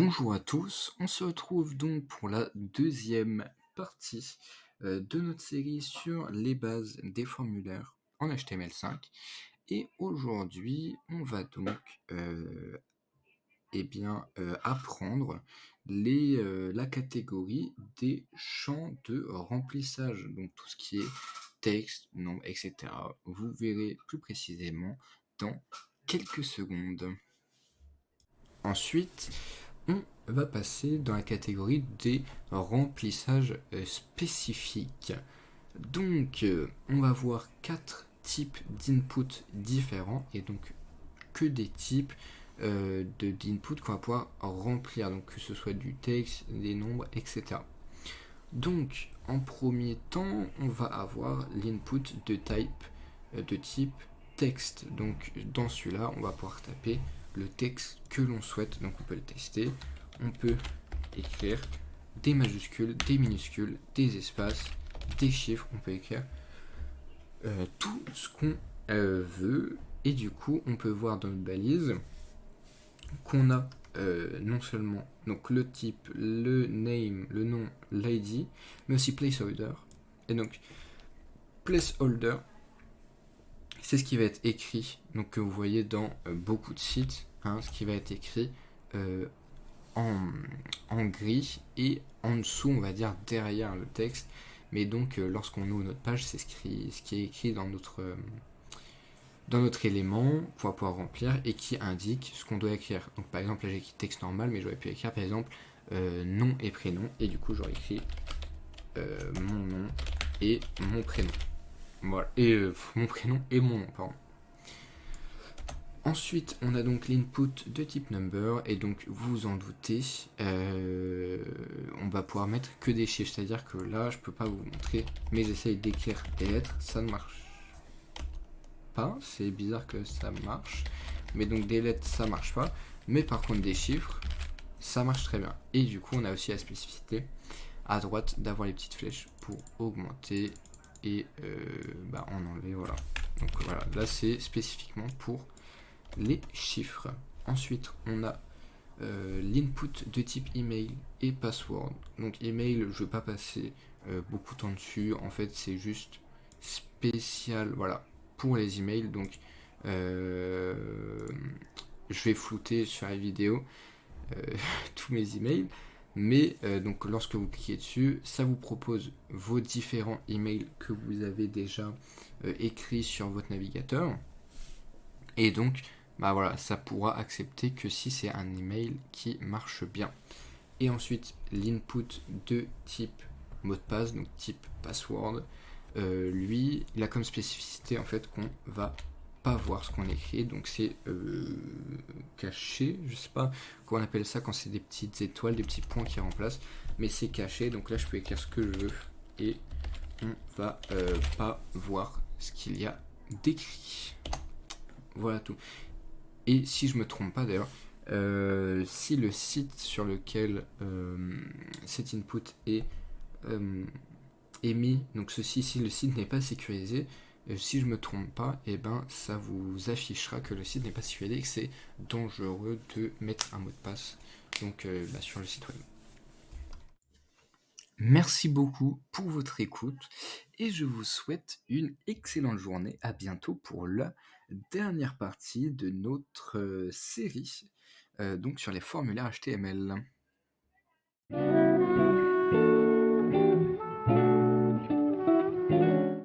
Bonjour à tous, on se retrouve donc pour la deuxième partie de notre série sur les bases des formulaires en HTML5. Et aujourd'hui, on va donc apprendre la catégorie des champs de remplissage, donc tout ce qui est texte, nombre, etc. Vous verrez plus précisément dans quelques secondes. Ensuite, on va passer dans la catégorie des remplissages spécifiques. Donc, on va voir 4 types d'input différents et donc que des types d'input qu'on va pouvoir remplir, donc que ce soit du texte, des nombres, etc. Donc, en premier temps, on va avoir l'input de type texte. Donc, dans celui-là, on va pouvoir taper le texte que l'on souhaite. Donc, on peut le tester. On peut écrire des majuscules, des minuscules, des espaces, des chiffres. On peut écrire tout ce qu'on veut. Et du coup, on peut voir dans notre balise qu'on a non seulement donc le type, le name, le nom, l'ID, mais aussi placeholder. Et donc, placeholder, c'est ce qui va être écrit, donc que vous voyez dans beaucoup de sites, ce qui va être écrit en gris et en dessous, on va dire derrière le texte. Mais donc, lorsqu'on ouvre notre page, c'est ce qui est écrit dans notre élément qu'on va pouvoir remplir et qui indique ce qu'on doit écrire. Donc par exemple là j'ai écrit texte normal, mais j'aurais pu écrire par exemple nom et prénom, et du coup j'aurais écrit mon nom et mon prénom. Voilà, et mon prénom et mon nom, pardon. Ensuite, on a donc l'input de type number, et donc vous vous en doutez, on va pouvoir mettre que des chiffres, c'est-à-dire que là, je peux pas vous montrer, mais j'essaye d'écrire des lettres, ça ne marche pas, c'est bizarre que ça marche, mais donc des lettres, ça marche pas, mais par contre des chiffres, ça marche très bien. Et du coup, on a aussi la spécificité à droite d'avoir les petites flèches pour augmenter et en enlever, voilà. Donc voilà, là c'est spécifiquement pour les chiffres. Ensuite, on a l'input de type email et password. Donc email, je ne vais pas passer beaucoup de temps dessus. En fait, c'est juste spécial, voilà, pour les emails. Donc, je vais flouter sur la vidéo tous mes emails. Mais donc lorsque vous cliquez dessus, ça vous propose vos différents emails que vous avez déjà écrits sur votre navigateur. Et donc, voilà, ça pourra accepter que si c'est un email qui marche bien. Et ensuite, l'input de type mot de passe, donc type password, lui, il a comme spécificité en fait qu'on va pas voir ce qu'on écrit, donc c'est caché, je sais pas comment on appelle ça quand c'est des petites étoiles, des petits points qui remplacent, mais c'est caché, donc là je peux écrire ce que je veux et on va pas voir ce qu'il y a d'écrit. Voilà tout. Et si je me trompe pas d'ailleurs, si le site sur lequel cet input est émis, donc ceci, si le site n'est pas sécurisé, si je me trompe pas, et ça vous affichera que le site n'est pas sécurisé et que c'est dangereux de mettre un mot de passe donc sur le site web. Merci beaucoup pour votre écoute et je vous souhaite une excellente journée. À bientôt pour la dernière partie de notre série donc sur les formulaires HTML.